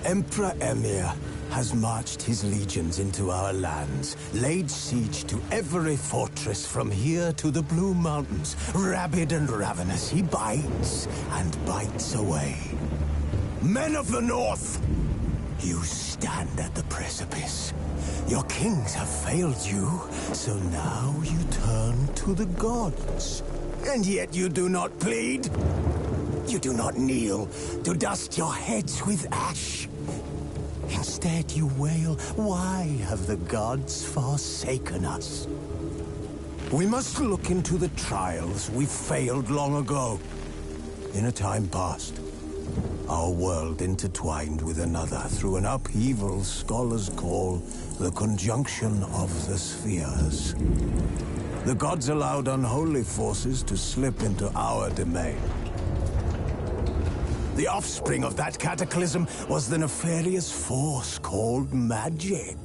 Emperor Emir has marched his legions into our lands, laid siege to every fortress from here to the Blue Mountains. Rabid and ravenous, he bites and bites away. Men of the North, you stand at the precipice. Your kings have failed you, so now you turn to the gods. And yet you do not plead. You do not kneel to dust your heads with ash. Instead you wail, why have the gods forsaken us? We must look into the trials we failed long ago. In a time past, our world intertwined with another through an upheaval scholars call the conjunction of the spheres. The gods allowed unholy forces to slip into our domain. The offspring of that cataclysm was the nefarious force called magic.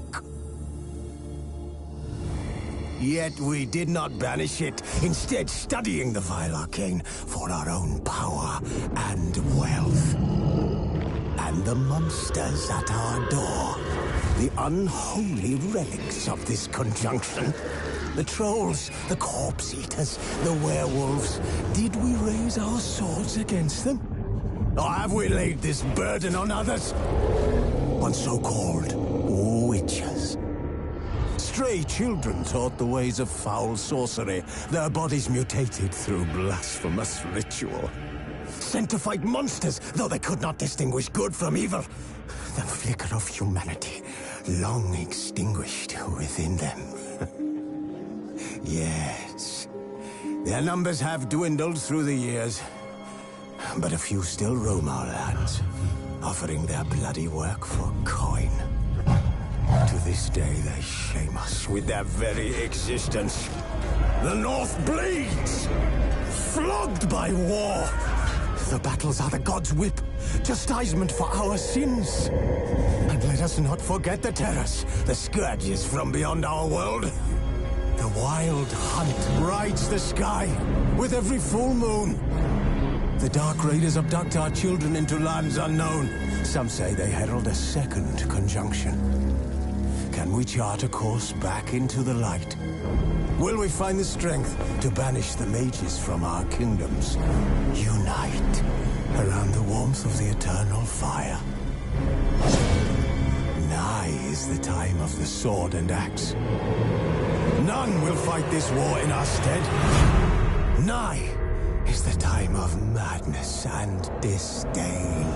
Yet we did not banish it, instead studying the vile arcane for our own power and wealth. And the monsters at our door, the unholy relics of this conjunction. The trolls, the corpse-eaters, the werewolves. Did we raise our swords against them? Or have we laid this burden on others? On so-called witches. Stray children taught the ways of foul sorcery, their bodies mutated through blasphemous ritual. Sent to fight monsters, though they could not distinguish good from evil. The flicker of humanity, long extinguished within them. Yes, their numbers have dwindled through the years. But a few still roam our lands, offering their bloody work for coin. To this day, they shame us with their very existence. The North bleeds, flogged by war. The battles are the gods' whip, chastisement for our sins. And let us not forget the terrors, the scourges from beyond our world. The wild hunt rides the sky with every full moon. The Dark Raiders abduct our children into lands unknown. Some say they herald a second conjunction. Can we chart a course back into the light? Will we find the strength to banish the mages from our kingdoms? Unite around the warmth of the eternal fire. Nigh is the time of the sword and axe. None will fight this war in our stead. Nigh is the time of madness and disdain.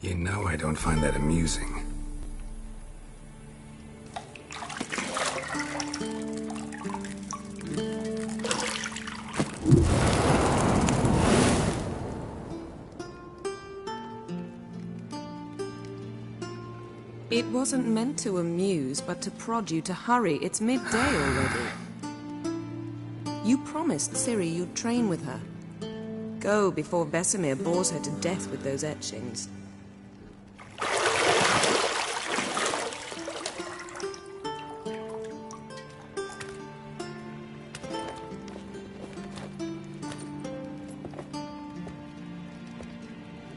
You know I don't find that amusing. It wasn't meant to amuse, but to prod you to hurry. It's midday already. You promised Ciri you'd train with her. Go before Vesemir bores her to death with those etchings.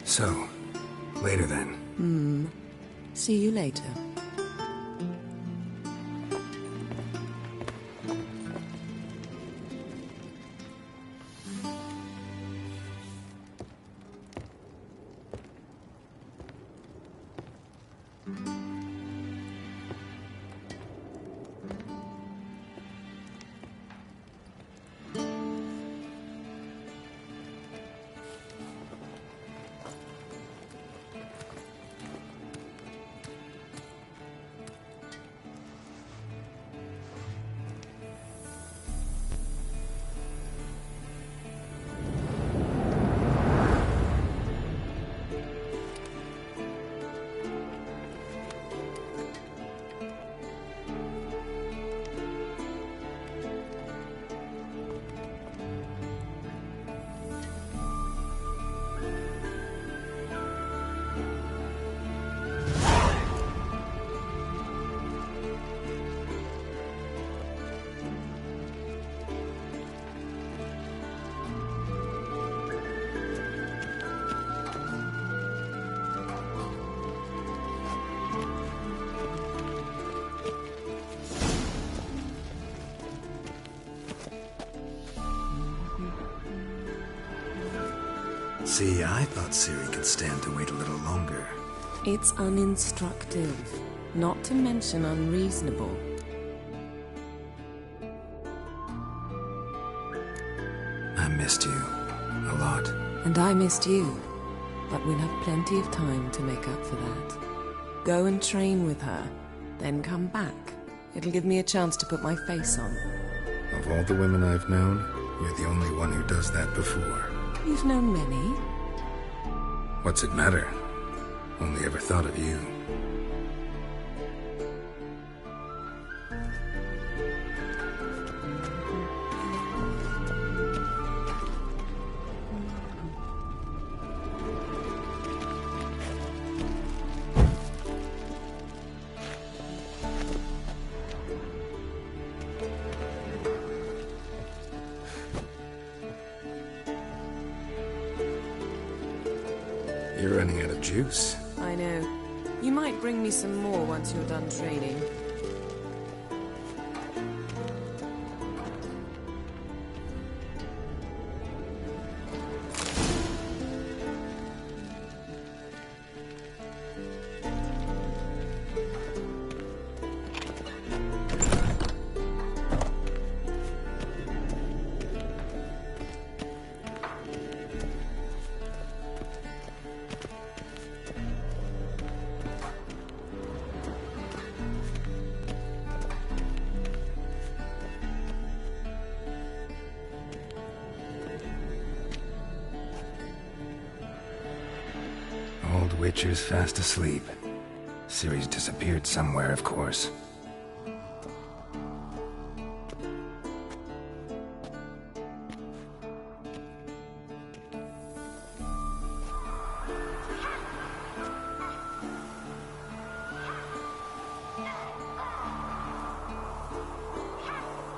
So, later then. See you later. See, I thought Ciri could stand to wait a little longer. It's uninstructive, not to mention unreasonable. I missed you. A lot. And I missed you. But we'll have plenty of time to make up for that. Go and train with her, then come back. It'll give me a chance to put my face on. Of all the women I've known, you're the only one who does that before. You've known many. What's it matter? Only ever thought of you. You're running out of juice. I know. You might bring me some more once you're done training. Old Witcher's fast asleep. Ciri's disappeared somewhere, of course.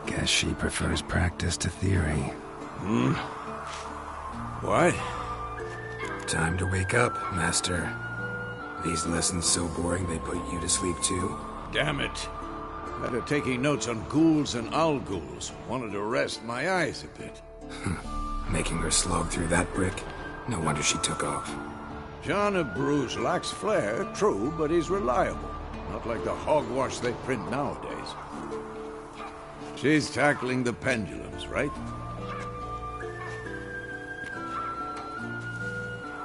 Guess she prefers practice to theory. What? Time to wake up, Master. These lessons so boring they put you to sleep too? Damn it. After taking notes on ghouls and owl-ghouls, wanted to rest my eyes a bit. Making her slog through that brick? No wonder she took off. John of Bruges lacks flair, true, but he's reliable. Not like the hogwash they print nowadays. She's tackling the pendulums, right?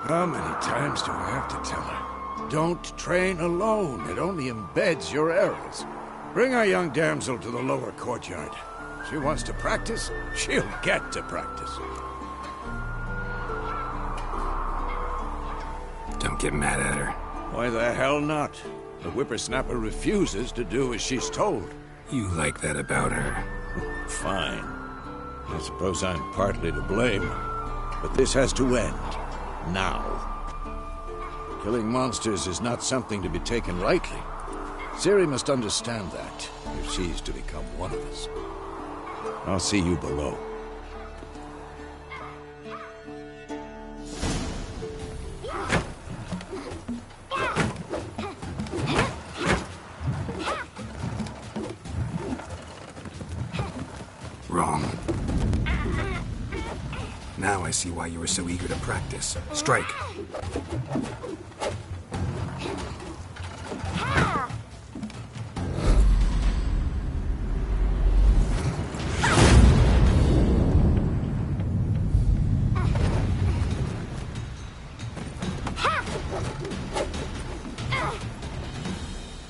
How many times do I have to tell her? Don't train alone. It only embeds your errors. Bring our young damsel to the lower courtyard. She wants to practice, she'll get to practice. Don't get mad at her. Why the hell not? The whippersnapper refuses to do as she's told. You like that about her. Fine. I suppose I'm partly to blame. But this has to end. Now. Killing monsters is not something to be taken lightly. Ciri must understand that, if she's to become one of us. I'll see you below. Wrong. Now I see why you were so eager to practice. Strike.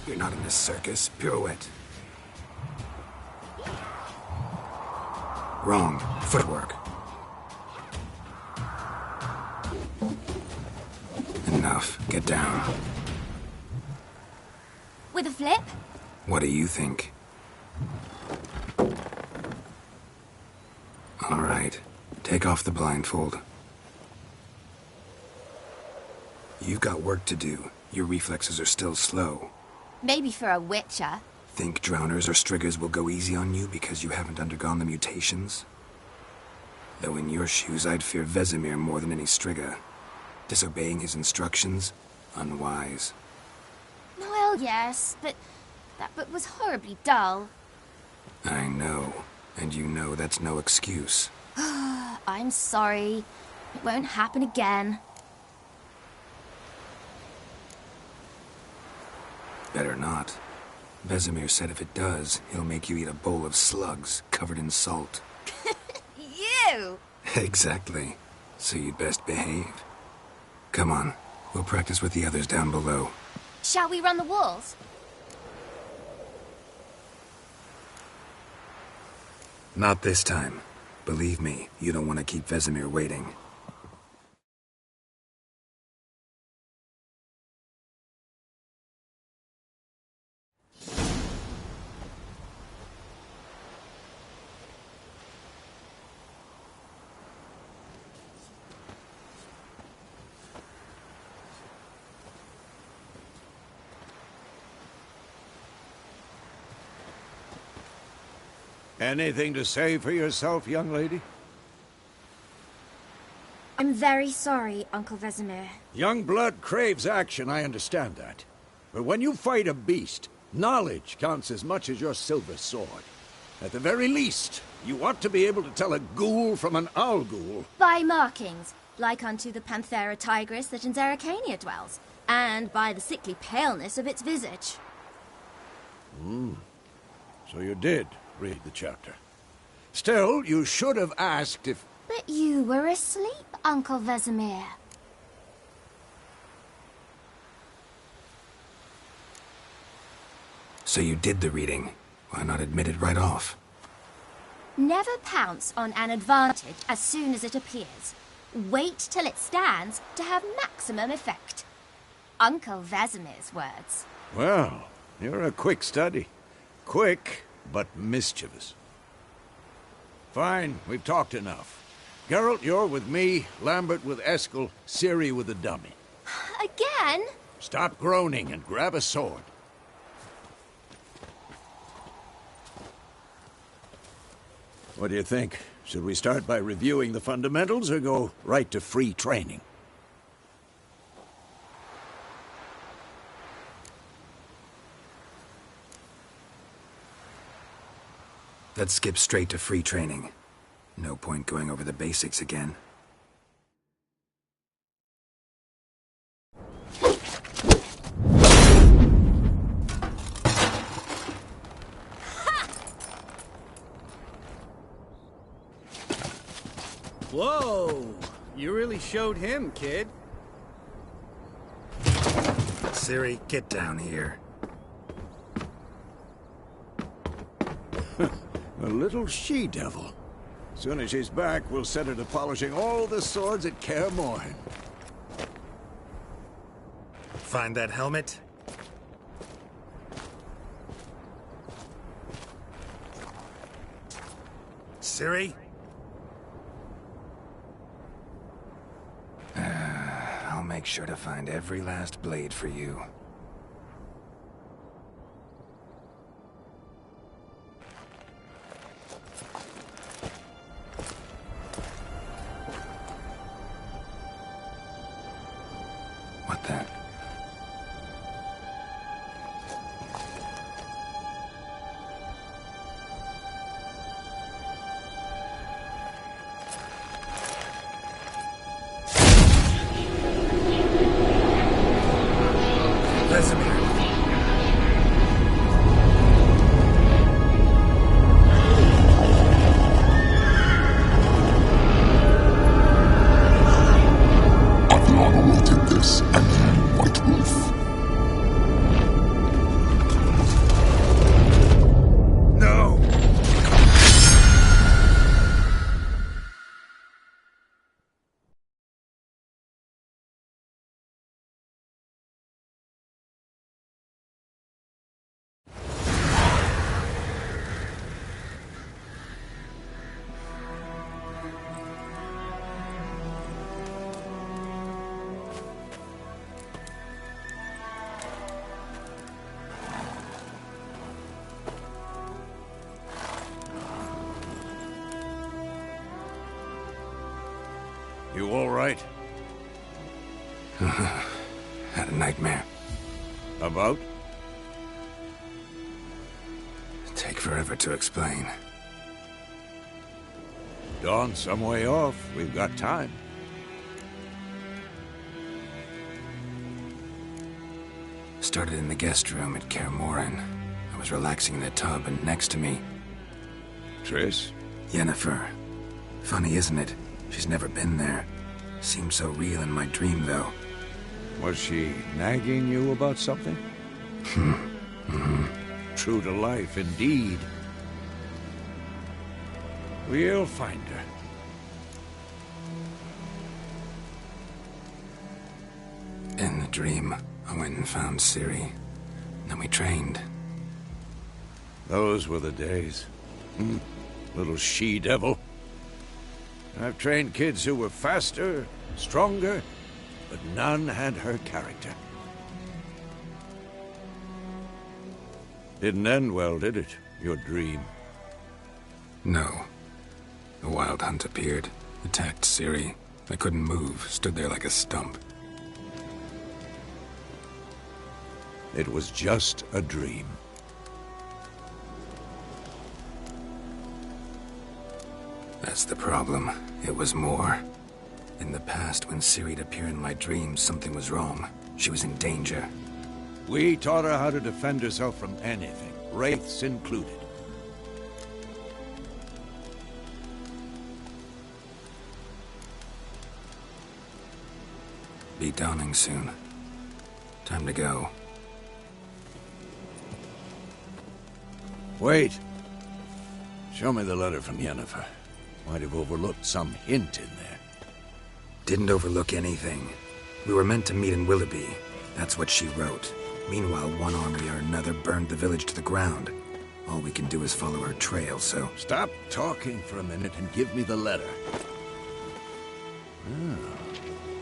You're not in this circus. Pirouette. Wrong. Footwork. Enough. Get down. With a flip? What do you think? All right. Take off the blindfold. You've got work to do. Your reflexes are still slow. Maybe for a witcher. Think drowners or striggers will go easy on you because you haven't undergone the mutations? Though in your shoes, I'd fear Vesemir more than any strigger. Disobeying his instructions? Unwise. Well, yes, but that book was horribly dull. I know. And you know that's no excuse. I'm sorry. It won't happen again. Better not. Vesemir said if it does, he'll make you eat a bowl of slugs covered in salt. You! Exactly. So you'd best behave. Come on. We'll practice with the others down below. Shall we run the walls? Not this time. Believe me, you don't want to keep Vesemir waiting. Anything to say for yourself, young lady? I'm very sorry, Uncle Vesemir. Young blood craves action, I understand that. But when you fight a beast, knowledge counts as much as your silver sword. At the very least, you ought to be able to tell a ghoul from an owl-ghoul. By markings, like unto the Panthera tigris that in Zerrikania dwells, and by the sickly paleness of its visage. So you did read the chapter. Still, you should have asked if... But you were asleep, Uncle Vesemir. So you did the reading. Why not admit it right off? Never pounce on an advantage as soon as it appears. Wait till it stands to have maximum effect. Uncle Vesemir's words. Well, you're a quick study. Quick, but mischievous. Fine, we've talked enough. Geralt, you're with me, Lambert with Eskel, Ciri with the dummy. Again? Stop groaning and grab a sword. What do you think? Should we start by reviewing the fundamentals or go right to free training? Let's skip straight to free training. No point going over the basics again. Whoa! You really showed him, kid. Ciri, get down here. A little she-devil. Soon as she's back, we'll set her to polishing all the swords at Kaer Morhen. Find that helmet? Ciri? I'll make sure to find every last blade for you. What the? Vesemir. Athlana will take this, and you, White Wolf. No! You all right? Had a nightmare. About? Take forever to explain. Dawn's some way off. We've got time. Started in the guest room at Kaer Morhen. I was relaxing in the tub, and next to me, Triss? Yennefer. Funny, isn't it? She's never been there. Seemed so real in my dream, though. Was she nagging you about something? True to life, indeed. We'll find her. In the dream, I went and found Ciri. Then we trained. Those were the days. Little she-devil. I've trained kids who were faster, stronger, but none had her character. Didn't end well, did it? Your dream? No. The Wild Hunt appeared, attacked Ciri. I couldn't move, stood there like a stump. It was just a dream. That's the problem. It was more. In the past, when Ciri'd appear in my dreams, something was wrong. She was in danger. We taught her how to defend herself from anything, wraiths included. Be dawning soon. Time to go. Wait. Show me the letter from Yennefer. Might have overlooked some hint in there. Didn't overlook anything. We were meant to meet in Willoughby. That's what she wrote. Meanwhile, one army or another burned the village to the ground. All we can do is follow her trail, so... Stop talking for a minute and give me the letter.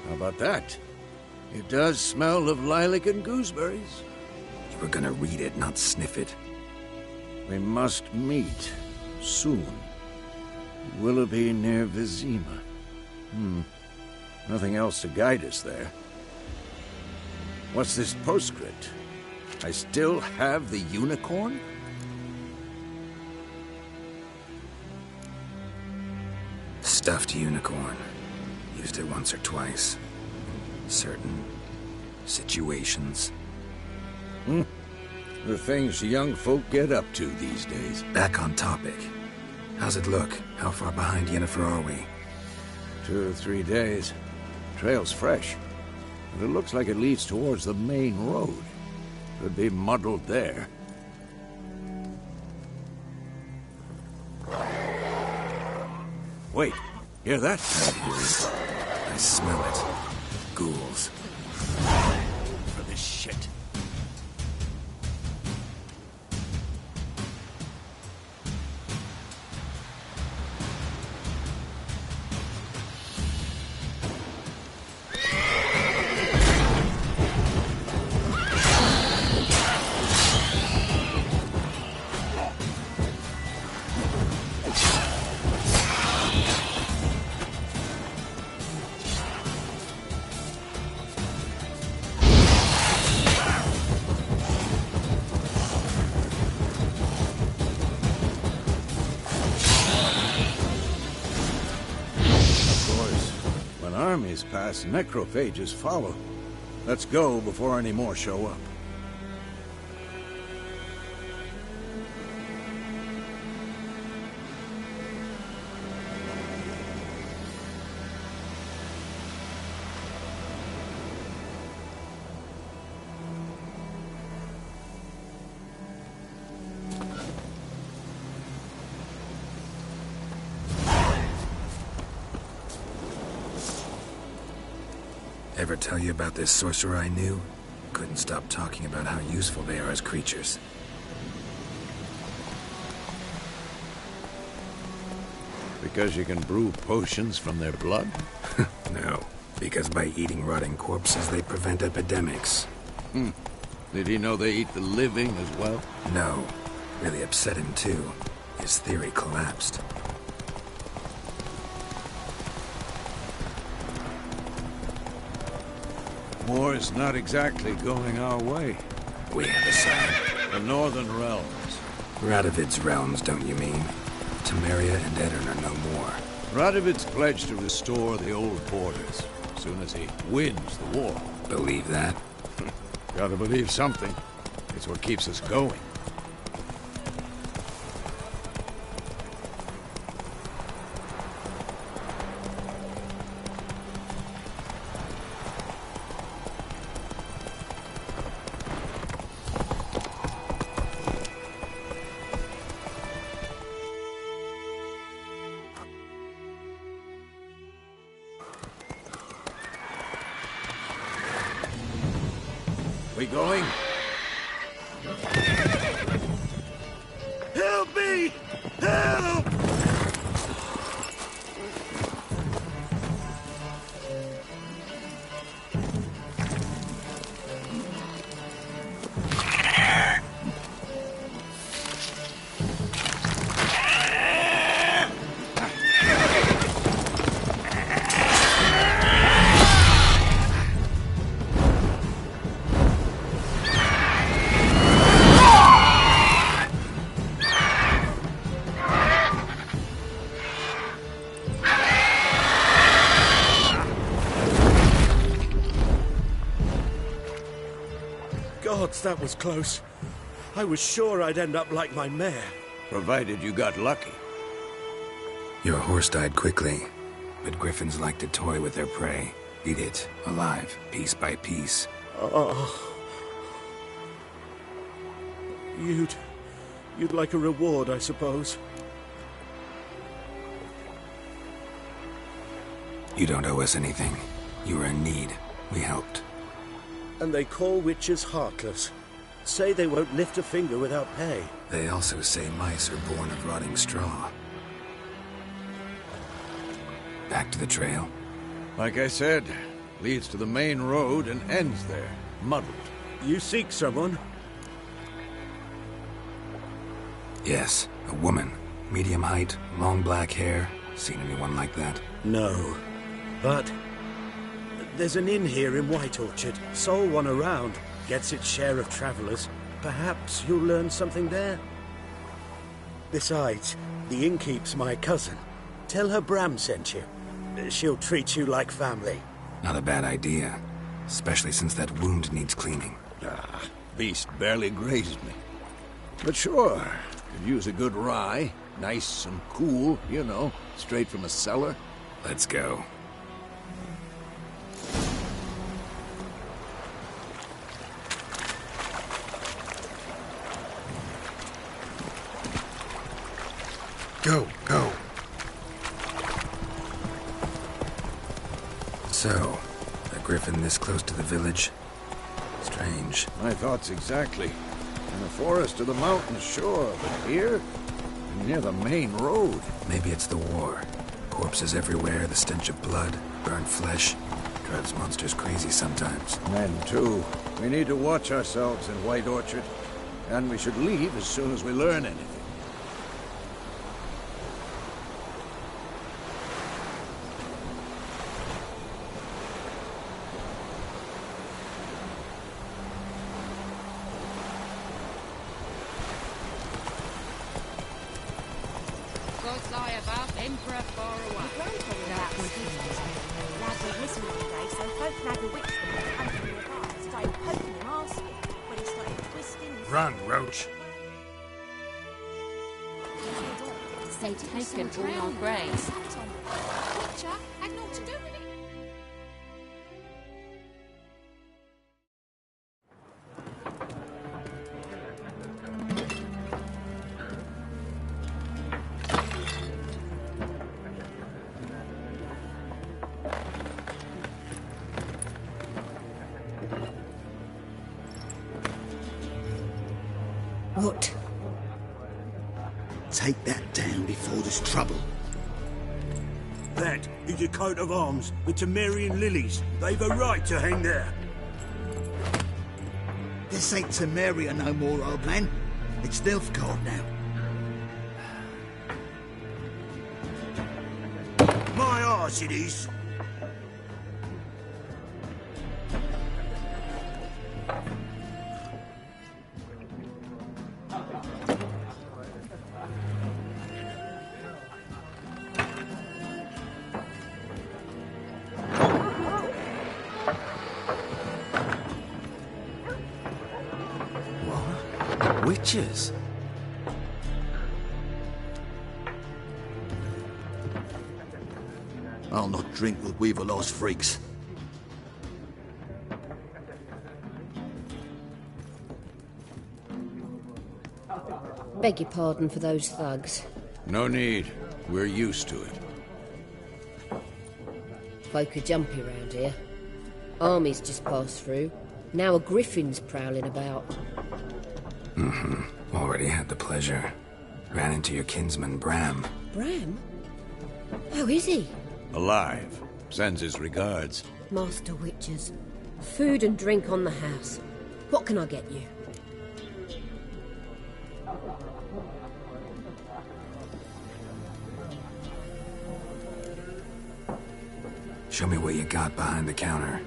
How about that? It does smell of lilac and gooseberries. You were gonna read it, not sniff it. We must meet. Soon. Willoughby near Vizima. Nothing else to guide us there. What's this postscript? I still have the unicorn? Stuffed unicorn. Used it once or twice. Certain situations. The things young folk get up to these days. Back on topic. How's it look? How far behind Yennefer are we? 2 or 3 days. Trail's fresh. But it looks like it leads towards the main road. Could be muddled there. Wait, hear that? I hear it. I smell it. Ghouls. For this shit. Armies pass, necrophages follow. Let's go before any more show up. Ever tell you about this sorcerer I knew? Couldn't stop talking about how useful they are as creatures. Because you can brew potions from their blood? No, because by eating rotting corpses, they prevent epidemics. Did he know they eat the living as well? No. Really upset him, too. His theory collapsed. War's not exactly going our way. We have a sign. The Northern Realms. Radovid's realms, don't you mean? Temeria and Edirn are no more. Radovid's pledged to restore the old borders as soon as he wins the war. Believe that? Gotta believe something. It's what keeps us going. We going? Help me! Help! Gods, that was close. I was sure I'd end up like my mare. Provided you got lucky. Your horse died quickly, but griffins like to toy with their prey. Eat it, alive, piece by piece. Oh. You'd like a reward, I suppose. You don't owe us anything. You were in need. We helped. And they call witches heartless. Say they won't lift a finger without pay. They also say mice are born of rotting straw. Back to the trail? Like I said, leads to the main road and ends there, muddled. You seek someone? Yes, a woman. Medium height, long black hair. Seen anyone like that? No. But there's an inn here in White Orchard. Sole one around. Gets its share of travelers. Perhaps you'll learn something there. Besides, the innkeep's my cousin. Tell her Bram sent you. She'll treat you like family. Not a bad idea. Especially since that wound needs cleaning. Beast barely grazed me. But sure, could use a good rye. Nice and cool, you know, straight from a cellar. Let's go. Go, go. So, a griffin this close to the village? Strange. My thoughts exactly. In the forest or the mountains, sure, but here? Near the main road. Maybe it's the war. Corpses everywhere, the stench of blood, burnt flesh. Drives monsters crazy sometimes. Men, too. We need to watch ourselves in White Orchard. And we should leave as soon as we learn anything. Run, Roach. They've taken all our graves. What? Take that down before there's trouble. That is a coat of arms, the Temerian lilies. They've a right to hang there. This ain't Temeria no more, old man. It's Nilfgaard now. My arse it is. Witches? I'll not drink with Weaverlaw's freaks. Beg your pardon for those thugs. No need. We're used to it. Folk are jumpy around here. Armies just passed through. Now a griffin's prowling about. Already had the pleasure. Ran into your kinsman, Bram. Bram? How is he? Alive. Sends his regards. Master Witches. Food and drink on the house. What can I get you? Show me what you got behind the counter.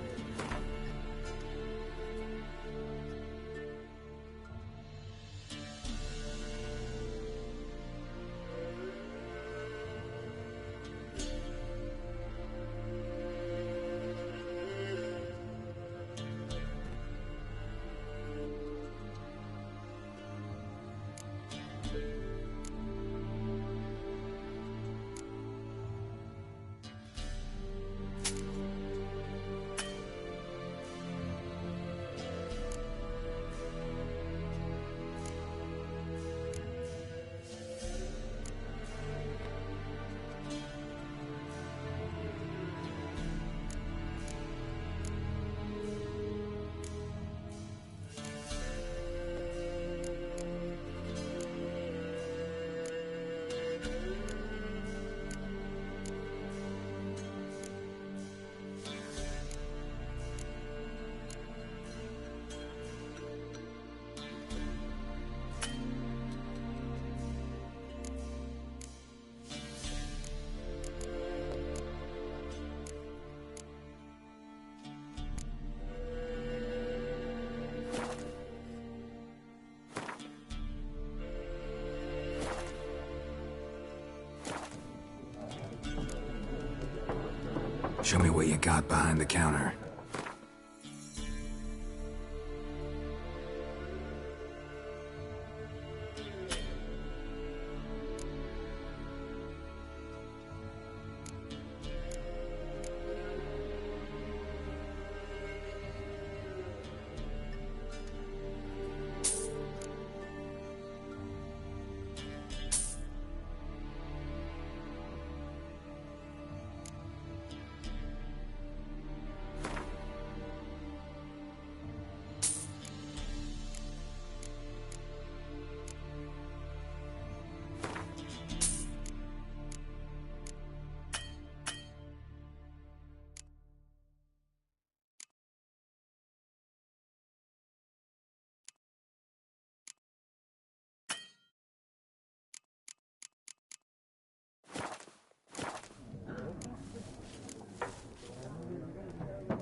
Show me what you got behind the counter.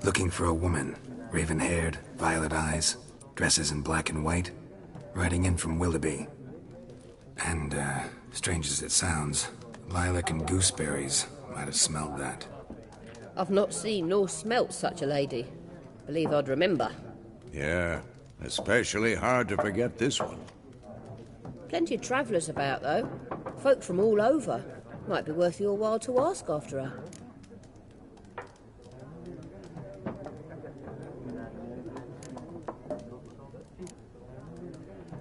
Looking for a woman. Raven-haired, violet eyes, dresses in black and white. Riding in from Willoughby. And, strange as it sounds, lilac and gooseberries might have smelled that. I've not seen nor smelt such a lady. Believe I'd remember. Yeah, especially hard to forget this one. Plenty of travellers about, though. Folk from all over. Might be worth your while to ask after her.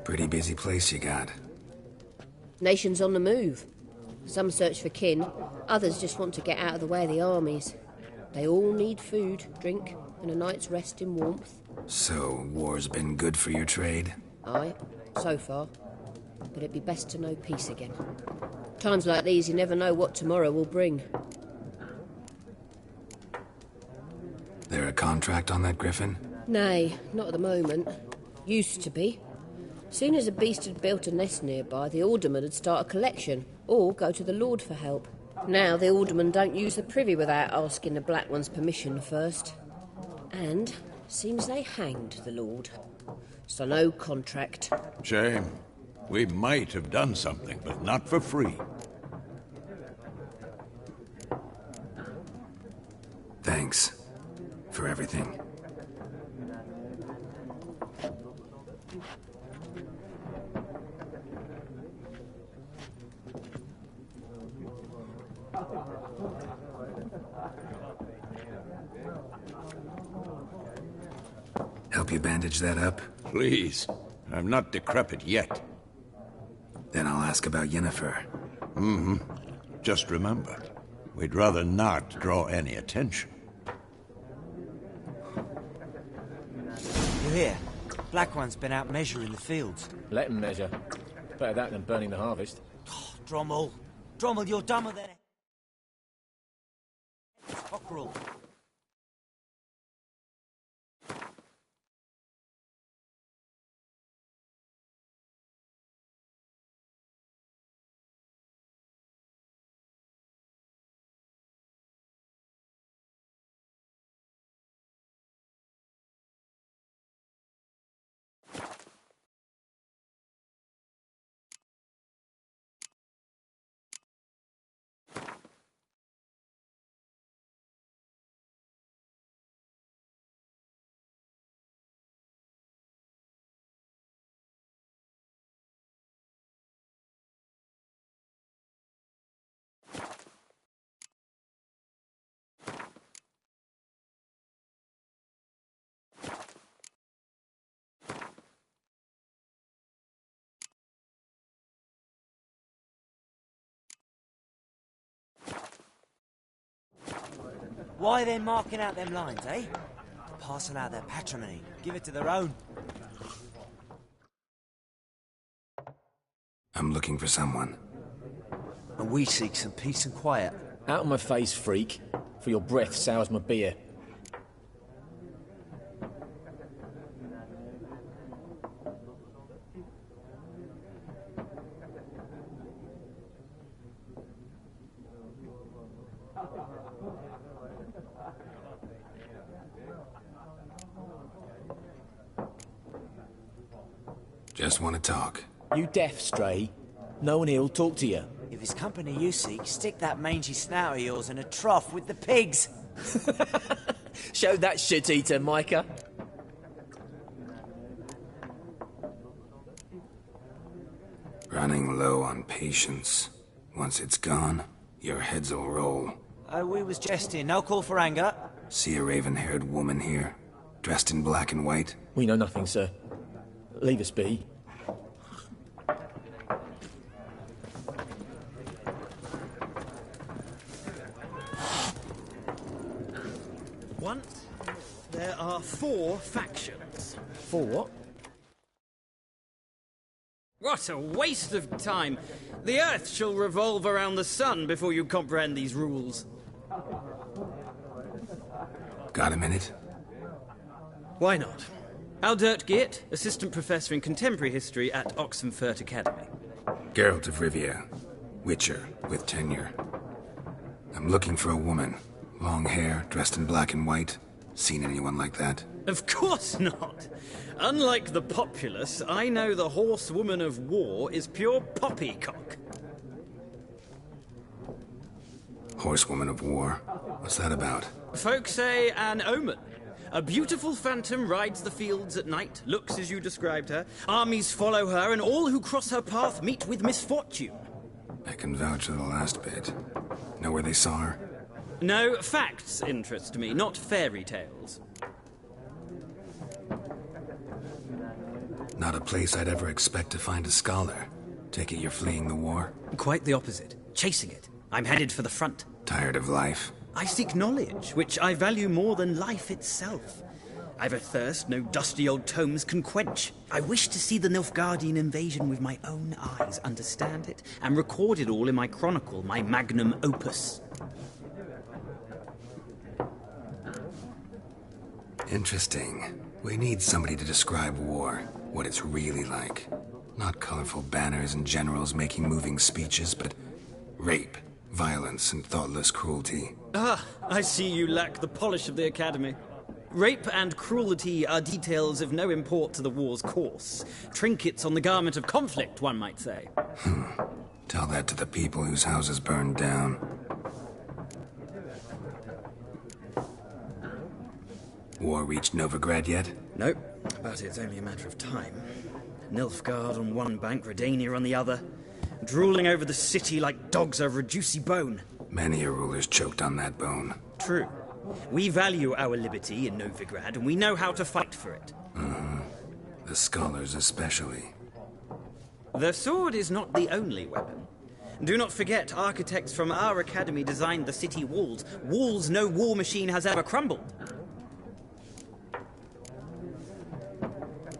Pretty busy place you got. Nations on the move. Some search for kin, others just want to get out of the way of the armies. They all need food, drink, and a night's rest in warmth. So, war's been good for your trade? Aye, so far. But it'd be best to know peace again. Times like these, you never know what tomorrow will bring. There a contract on that griffin? Nay, not at the moment. Used to be. Soon as a beast had built a nest nearby, the alderman would start a collection, or go to the Lord for help. Now the aldermen don't use the privy without asking the Black One's permission first. And seems they hanged the Lord. So no contract. Shame. We might have done something, but not for free. Thanks for everything. Help you bandage that up? Please. I'm not decrepit yet. Then I'll ask about Yennefer. Mm-hmm. Just remember, we'd rather not draw any attention. You hear? Black One's been out measuring the fields. Let him measure. Better that than burning the harvest. Oh, Drommel. Drommel, you're dumber than a cockerel. Why are they marking out them lines, eh? Passing out their patrimony. Give it to their own. I'm looking for someone. And we seek some peace and quiet. Out of my face, freak. For your breath sours my beer. Just want to talk. You deaf, Stray? No one here'll talk to you. If it's company you seek, stick that mangy snout of yours in a trough with the pigs. Show that shit-eater, Micah. Running low on patience. Once it's gone, your heads'll roll. We was jesting. No call for anger. See a raven-haired woman here, dressed in black and white? We know nothing, sir. Leave us be. Once, there are 4 factions. 4 what? What a waste of time! The Earth shall revolve around the sun before you comprehend these rules. Got a minute? Why not? Aldert Geert, Assistant Professor in Contemporary History at Oxenfurt Academy. Geralt of Rivia, Witcher, with tenure. I'm looking for a woman. Long hair, dressed in black and white. Seen anyone like that? Of course not! Unlike the populace, I know the horsewoman of war is pure poppycock. Horsewoman of war? What's that about? Folk say an omen. A beautiful phantom rides the fields at night, looks as you described her. Armies follow her, and all who cross her path meet with misfortune. I can vouch for the last bit. Know where they saw her? No, facts interest me, not fairy tales. Not a place I'd ever expect to find a scholar. Take it you're fleeing the war? Quite the opposite. Chasing it. I'm headed for the front. Tired of life? I seek knowledge, which I value more than life itself. I've a thirst no dusty old tomes can quench. I wish to see the Nilfgaardian invasion with my own eyes, understand it, and record it all in my chronicle, my magnum opus. Interesting. We need somebody to describe war, what it's really like. Not colorful banners and generals making moving speeches, but rape, violence, and thoughtless cruelty. Ah, I see you lack the polish of the Academy. Rape and cruelty are details of no import to the war's course. Trinkets on the garment of conflict, one might say. Tell that to the people whose houses burned down. War reached Novigrad yet? Nope, but it's only a matter of time. Nilfgaard on one bank, Redania on the other. Drooling over the city like dogs over a juicy bone. Many a ruler's choked on that bone. True. We value our liberty in Novigrad, and we know how to fight for it. The scholars especially. The sword is not the only weapon. Do not forget, architects from our academy designed the city walls. Walls no war machine has ever crumbled.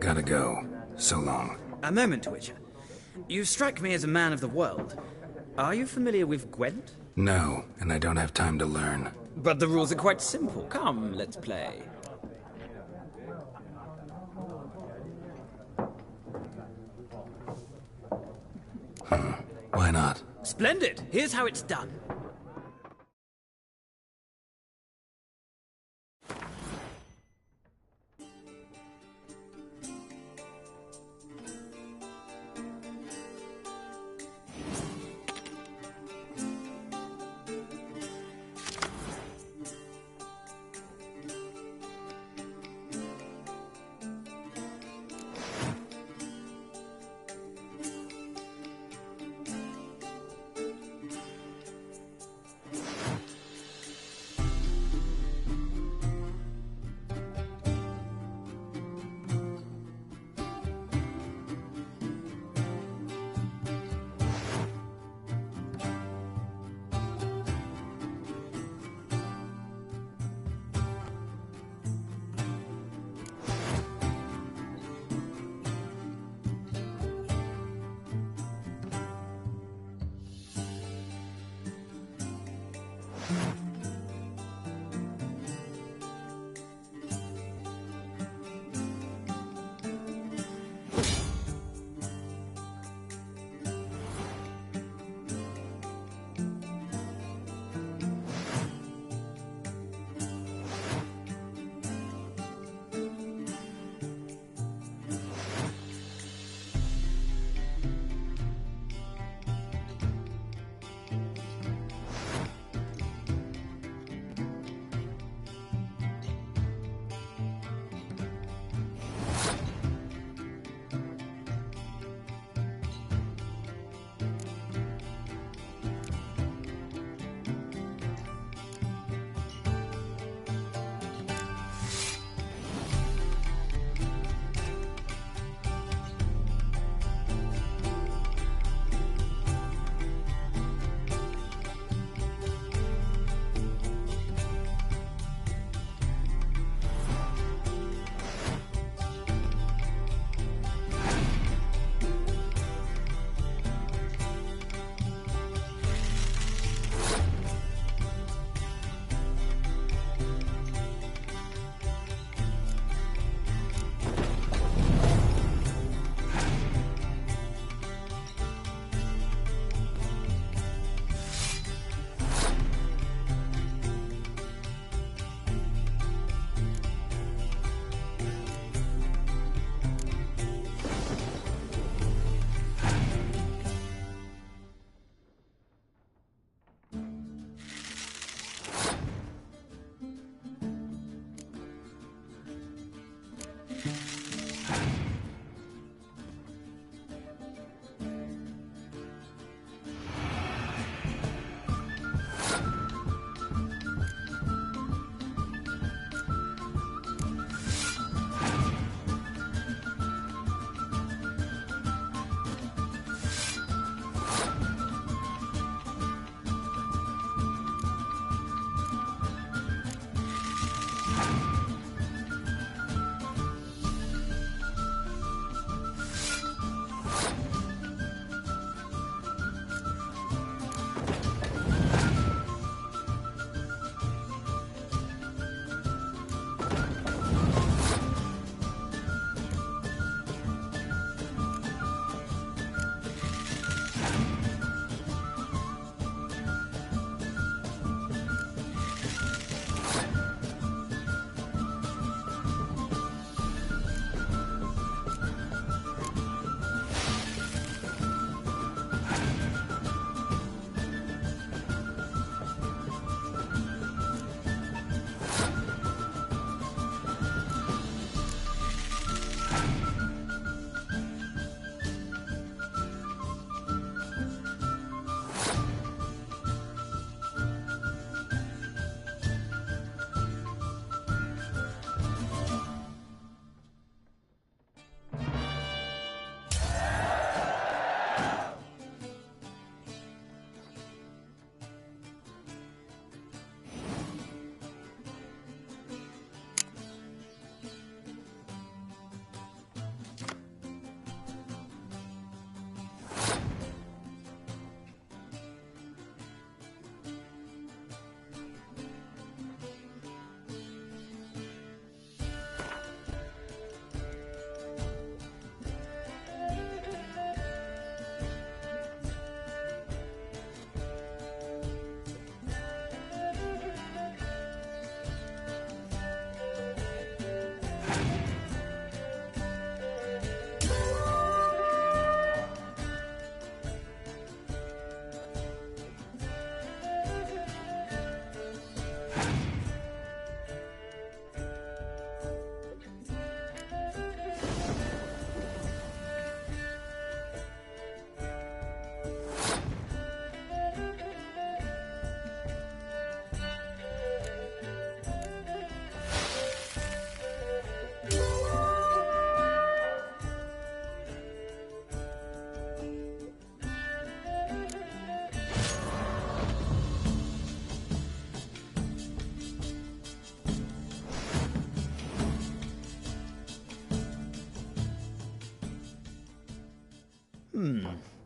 Gotta go. So long. A moment, Witcher. You strike me as a man of the world. Are you familiar with Gwent? No, and I don't have time to learn. But the rules are quite simple. Come, let's play. Why not? Splendid. Here's how it's done.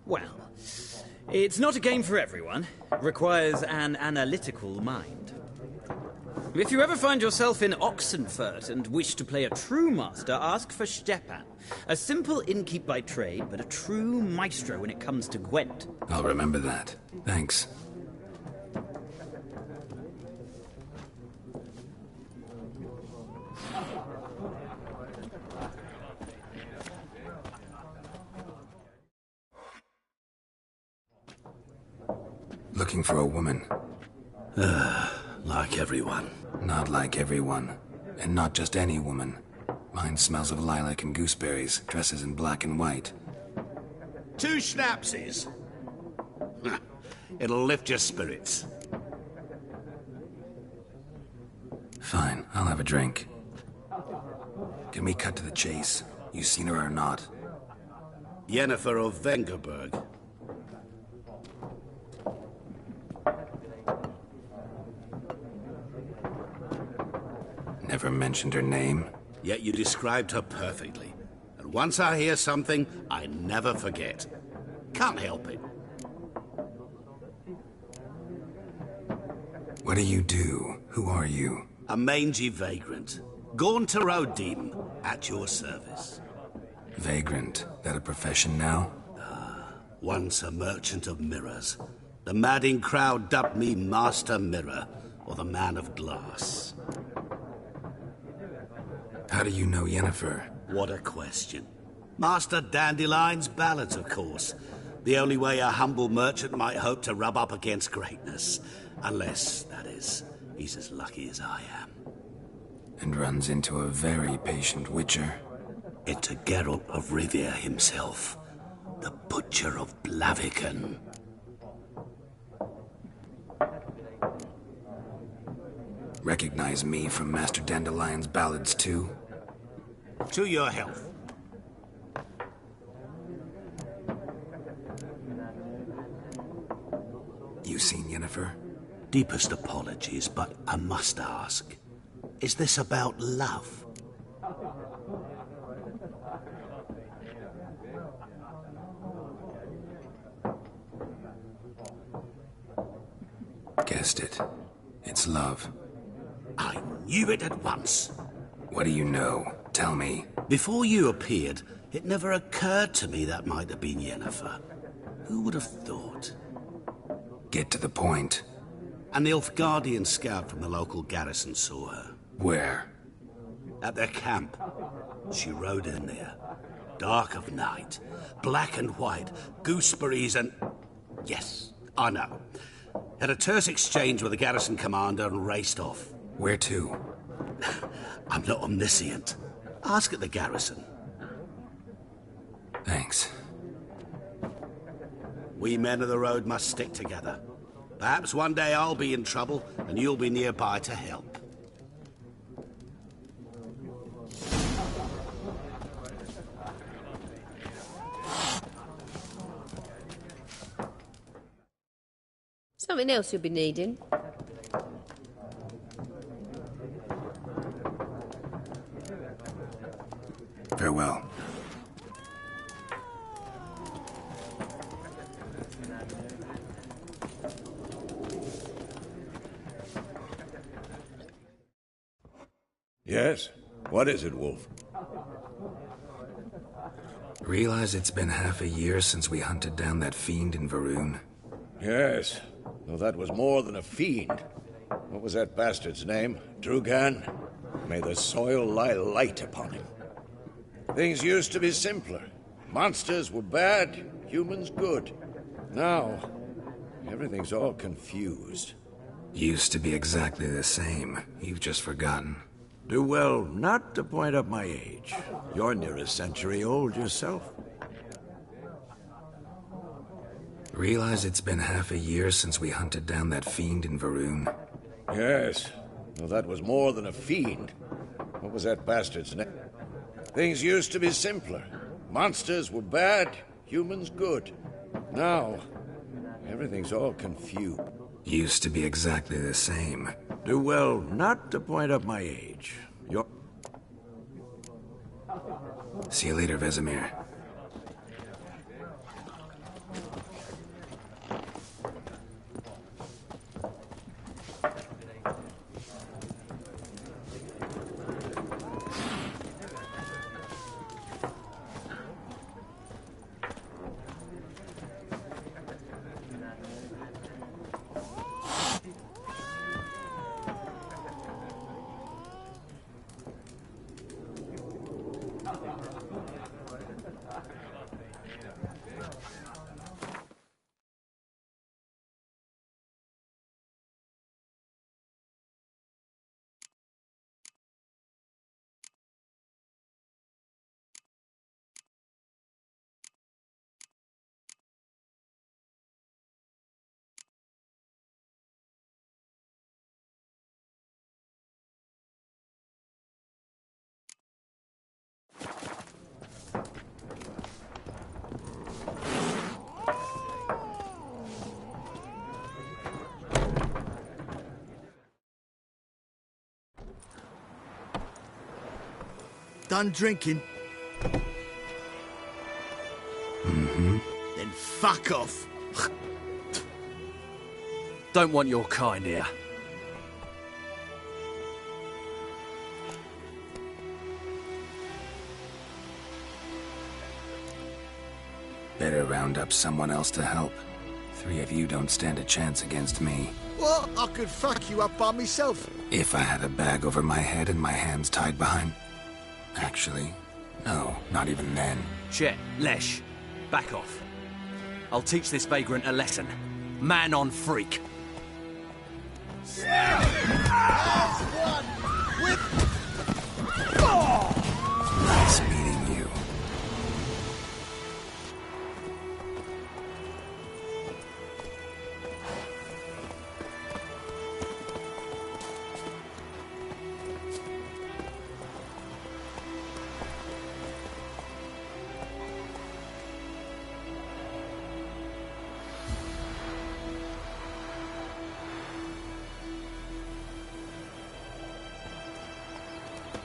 Well, it's not a game for everyone. Requires an analytical mind. If you ever find yourself in Oxenfurt and wish to play a true master, ask for Stepan. A simple innkeep by trade, but a true maestro when it comes to Gwent. I'll remember that. Thanks. Looking for a woman. Like everyone. Not like everyone. And not just any woman. Mine smells of lilac and gooseberries, dresses in black and white. 2 schnapsies. It'll lift your spirits. Fine, I'll have a drink. Can we cut to the chase? You seen her or not? Yennefer of Vengerberg. Never mentioned her name. Yet you described her perfectly. And once I hear something, I never forget. Can't help it. What do you do? Who are you? A mangy vagrant. Gaunter O'Deem, at your service. Vagrant. That a profession now? Once a merchant of mirrors. The madding crowd dubbed me Master Mirror, or the Man of Glass. How do you know Yennefer? What a question. Master Dandelion's ballads, of course. The only way a humble merchant might hope to rub up against greatness. Unless, that is, he's as lucky as I am. And runs into a very patient witcher. Into Geralt of Rivia himself. The Butcher of Blaviken. Recognize me from Master Dandelion's ballads, too? To your health. You seen Yennefer? Deepest apologies, but I must ask. Is this about love? Guessed it. It's love. I knew it at once. What do you know? Tell me. Before you appeared, it never occurred to me that might have been Yennefer. Who would have thought? Get to the point. An Nilfgaardian scout from the local garrison saw her. Where? At their camp. She rode in there. Dark of night. Black and white. Gooseberries and... Yes, I know. Had a terse exchange with the garrison commander and raced off. Where to? I'm not omniscient. Ask at the garrison. Thanks. We men of the road must stick together. Perhaps one day I'll be in trouble and you'll be nearby to help. Something else you'll be needing. Farewell. Yes? What is it, Wolf? Realize it's been half a year since we hunted down that fiend in Varun? Yes, though that was more than a fiend. What was that bastard's name? Drugan? May the soil lie light upon him. Things used to be simpler. Monsters were bad, humans good. Now, everything's all confused. Used to be exactly the same. You've just forgotten. Do well not to point up my age. You're near a century old yourself. Realize it's been half a year since we hunted down that fiend in Varun? Yes, though that was more than a fiend. What was that bastard's name? Things used to be simpler. Monsters were bad, humans good. Now, everything's all confused. Used to be exactly the same. Do well not to point up my age. You're... See you later, Vesemir. Done drinking? Mm-hmm. Then fuck off. Don't want your kind here. Better round up someone else to help. 3 of you don't stand a chance against me. What? I could fuck you up by myself. If I had a bag over my head and my hands tied behind... Actually, no, not even then. Chet, Lesh, back off. I'll teach this vagrant a lesson. Man on freak. Nice meeting you.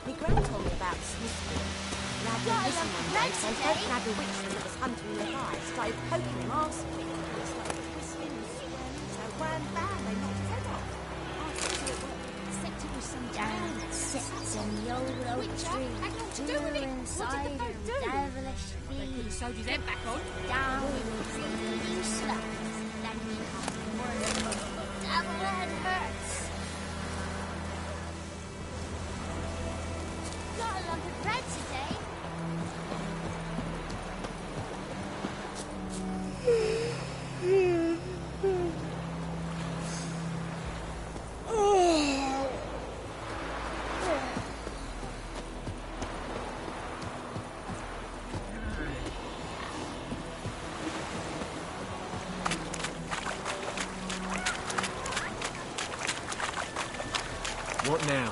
My gran told me about Smithfield. Now, I've been missing one day, so Fred grabbed a witchman that was hunting in the guy, started poking him arsehole, and he started twisting and squirming, so wham bam, they knocked his head off. I thought it was except it was some Down sits in the old oak tree, doer inside and devilish feet. They could have sewed his head back on. Down in the tree, you slugs, then you have word. Devil head hurts. Got a lump of bread today. What now?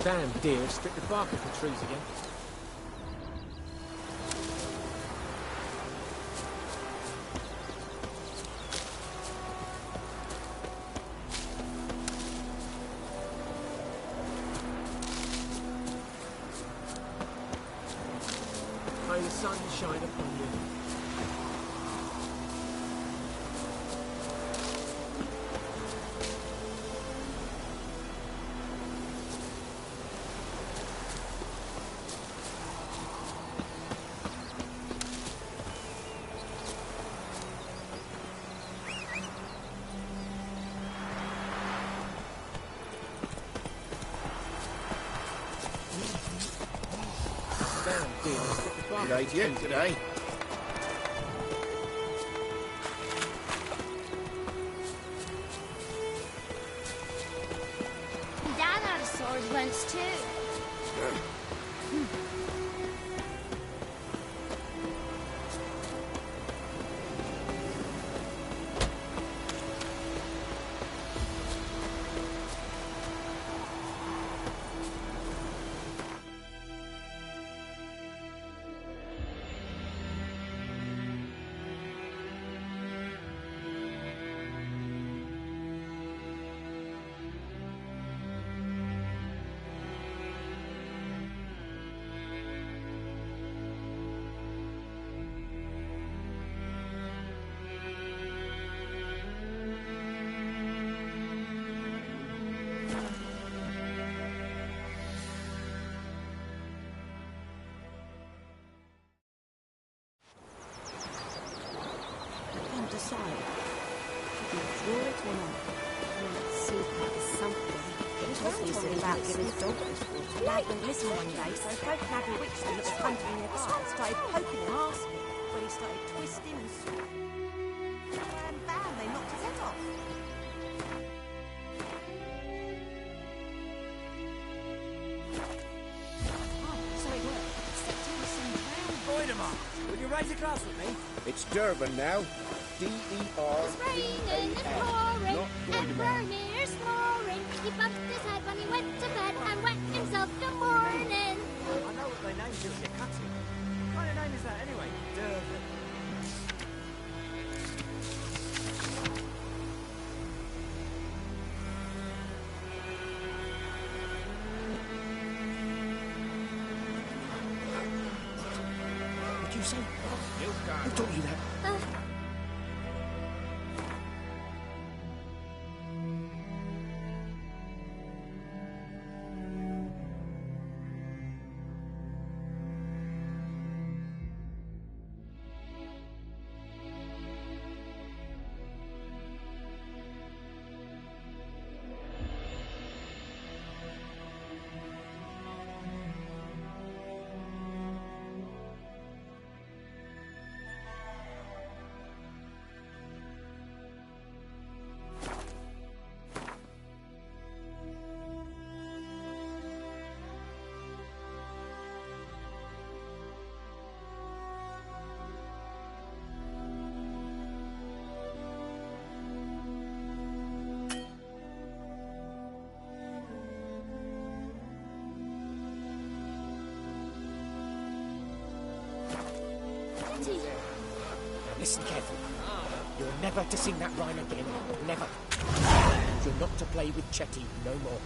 Damn deer have stripped the bark off the trees again. May the sun shine upon you. Good day to you today. Dad had a sword once too. decide. Should we draw it or not? It seems like something. It was talking about giving his dog this water. Dad went missing one day, so both had a witchman that was hunting in the car started poking him arsehole when he started twisting and swinging. Bam, bam, they knocked his head off. Will you raise a glass with me? It's Durban now. D-E-R-B-A-N. It's raining and pouring, Not and Vermeer's snoring. He bumped his head when he went to bed and wet himself till morning. I know what they named you at your cutting. What kind of name is that anyway? Durban. Chetty. Listen carefully. You're never to sing that rhyme again. Never. You're not to play with Chetty no more.